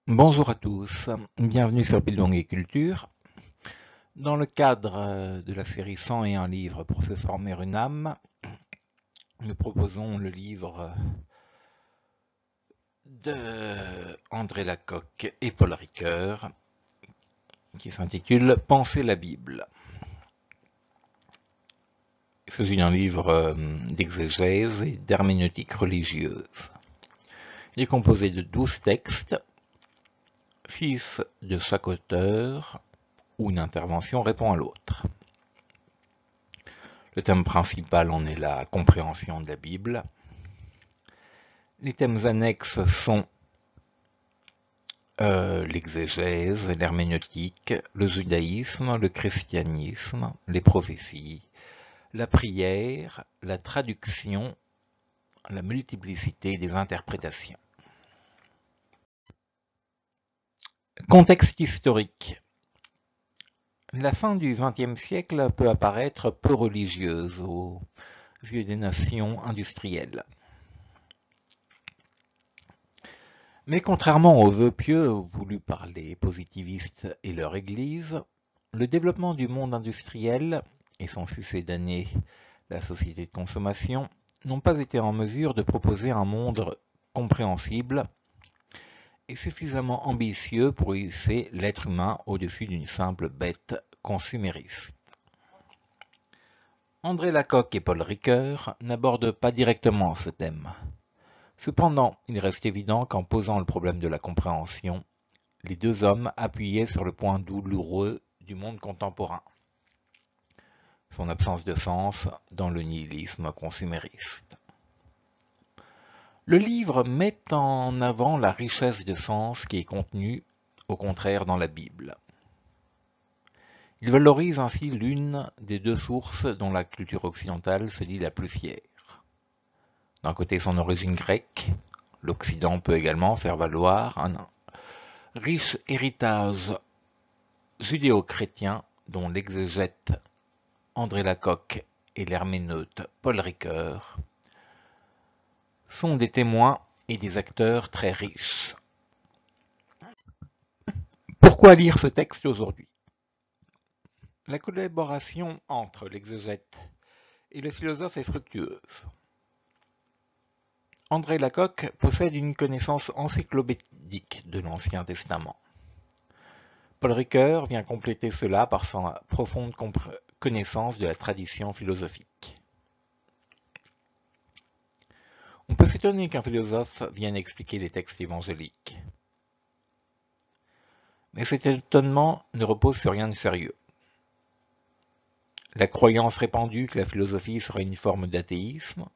Bonjour à tous, bienvenue sur Bildung et Culture. Dans le cadre de la série 101 livres pour se former une âme, nous proposons le livre de André Lacocque et Paul Ricoeur qui s'intitule Penser la Bible. Il s'agit d'un livre d'exégèse et d'herméneutique religieuse. Il est composé de 12 textes, 6 de chaque auteur, où une intervention répond à l'autre. Le thème principal en est la compréhension de la Bible. Les thèmes annexes sont l'exégèse, l'herméneutique, le judaïsme, le christianisme, les prophéties, la prière, la traduction, la multiplicité des interprétations. Contexte historique. La fin du XXe siècle peut apparaître peu religieuse aux yeux des nations industrielles. Mais contrairement aux vœux pieux voulus par les positivistes et leur Église, le développement du monde industriel et son succédané, la société de consommation, n'ont pas été en mesure de proposer un monde compréhensible et suffisamment ambitieux pour hisser l'être humain au-dessus d'une simple bête consumériste. André Lacocque et Paul Ricoeur n'abordent pas directement ce thème. Cependant, il reste évident qu'en posant le problème de la compréhension, les deux hommes appuyaient sur le point douloureux du monde contemporain, son absence de sens dans le nihilisme consumériste. Le livre met en avant la richesse de sens qui est contenue, au contraire, dans la Bible. Il valorise ainsi l'une des deux sources dont la culture occidentale se dit la plus fière. D'un côté, son origine grecque, l'Occident peut également faire valoir un riche héritage judéo-chrétien dont l'exégète André Lacocque et l'herméneute Paul Ricoeur sont des témoins et des acteurs très riches. Pourquoi lire ce texte aujourd'hui? La collaboration entre l'exégète et le philosophe est fructueuse. André Lacocque possède une connaissance encyclopédique de l'Ancien Testament. Paul Ricoeur vient compléter cela par sa profonde connaissance de la tradition philosophique. On peut s'étonner qu'un philosophe vienne expliquer les textes évangéliques. Mais cet étonnement ne repose sur rien de sérieux. La croyance répandue que la philosophie serait une forme d'athéisme,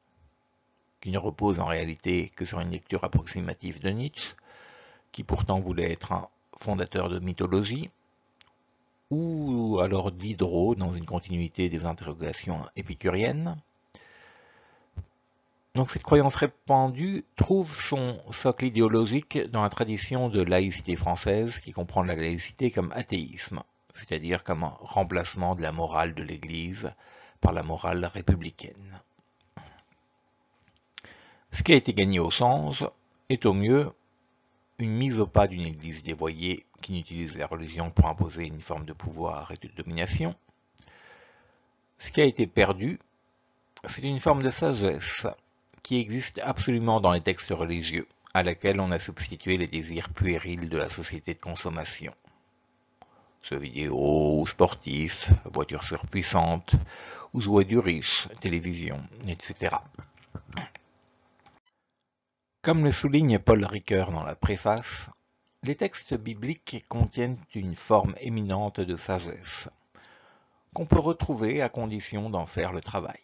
qui ne repose en réalité que sur une lecture approximative de Nietzsche, qui pourtant voulait être un fondateur de mythologie, ou alors Diderot dans une continuité des interrogations épicuriennes. Donc cette croyance répandue trouve son socle idéologique dans la tradition de laïcité française qui comprend la laïcité comme athéisme, c'est-à-dire comme un remplacement de la morale de l'Église par la morale républicaine. Ce qui a été gagné au sens est au mieux une mise au pas d'une Église dévoyée qui n'utilise la religion pour imposer une forme de pouvoir et de domination. Ce qui a été perdu, c'est une forme de sagesse qui existe absolument dans les textes religieux, à laquelle on a substitué les désirs puérils de la société de consommation. Jeux vidéo, sportifs, voitures surpuissantes, ou jouets du riche, télévision, etc. Comme le souligne Paul Ricoeur dans la préface, les textes bibliques contiennent une forme éminente de sagesse, qu'on peut retrouver à condition d'en faire le travail.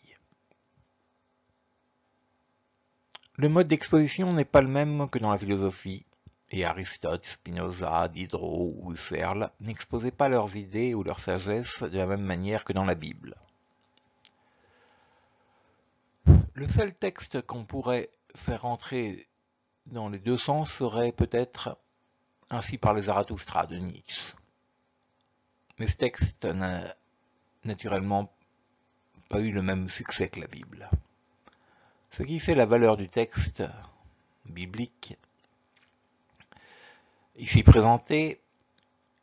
Le mode d'exposition n'est pas le même que dans la philosophie, et Aristote, Spinoza, Diderot ou Husserl n'exposaient pas leurs idées ou leur sagesse de la même manière que dans la Bible. Le seul texte qu'on pourrait faire entrer dans les deux sens serait peut-être Ainsi parle Zarathustra de Nietzsche. Mais ce texte n'a naturellement pas eu le même succès que la Bible. Ce qui fait la valeur du texte biblique, ici présentée,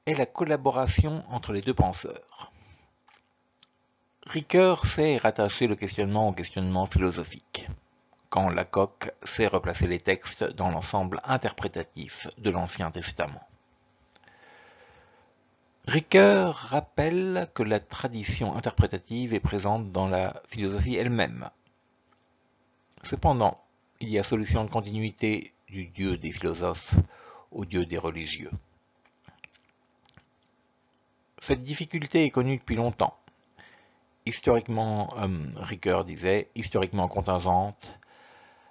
est la collaboration entre les deux penseurs. Ricoeur sait rattacher le questionnement au questionnement philosophique, quand Lacocque sait replacer les textes dans l'ensemble interprétatif de l'Ancien Testament. Ricoeur rappelle que la tradition interprétative est présente dans la philosophie elle-même. Cependant, il y a solution de continuité du Dieu des philosophes au Dieu des religieux. Cette difficulté est connue depuis longtemps. Historiquement, Ricoeur disait, historiquement contingente,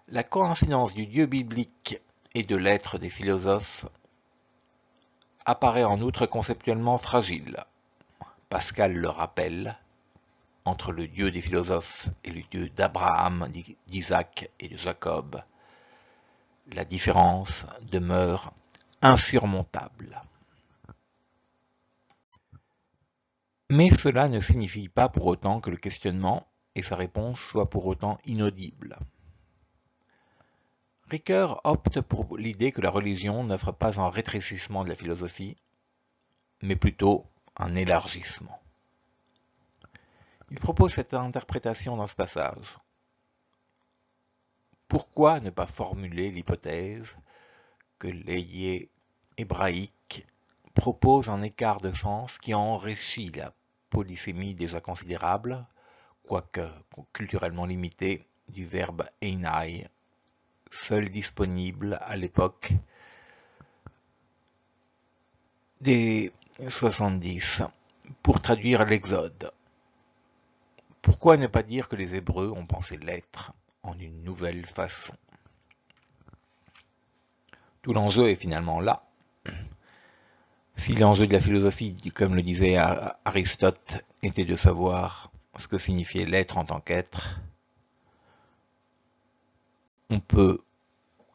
la coïncidence du Dieu biblique et de l'être des philosophes apparaît en outre conceptuellement fragile. Pascal le rappelle, entre le Dieu des philosophes et le Dieu d'Abraham, d'Isaac et de Jacob, la différence demeure insurmontable. Mais cela ne signifie pas pour autant que le questionnement et sa réponse soient pour autant inaudibles. Ricoeur opte pour l'idée que la religion n'offre pas un rétrécissement de la philosophie, mais plutôt un élargissement. Il propose cette interprétation dans ce passage. Pourquoi ne pas formuler l'hypothèse que l'ayé hébraïque propose un écart de sens qui enrichit la polysémie déjà considérable, quoique culturellement limitée, du verbe einai, seul disponible à l'époque des 70 pour traduire l'Exode. Pourquoi ne pas dire que les Hébreux ont pensé l'être en une nouvelle façon? Tout l'enjeu est finalement là. Si l'enjeu de la philosophie, comme le disait Aristote, était de savoir ce que signifiait l'être en tant qu'être, on peut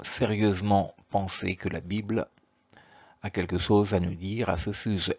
sérieusement penser que la Bible a quelque chose à nous dire à ce sujet.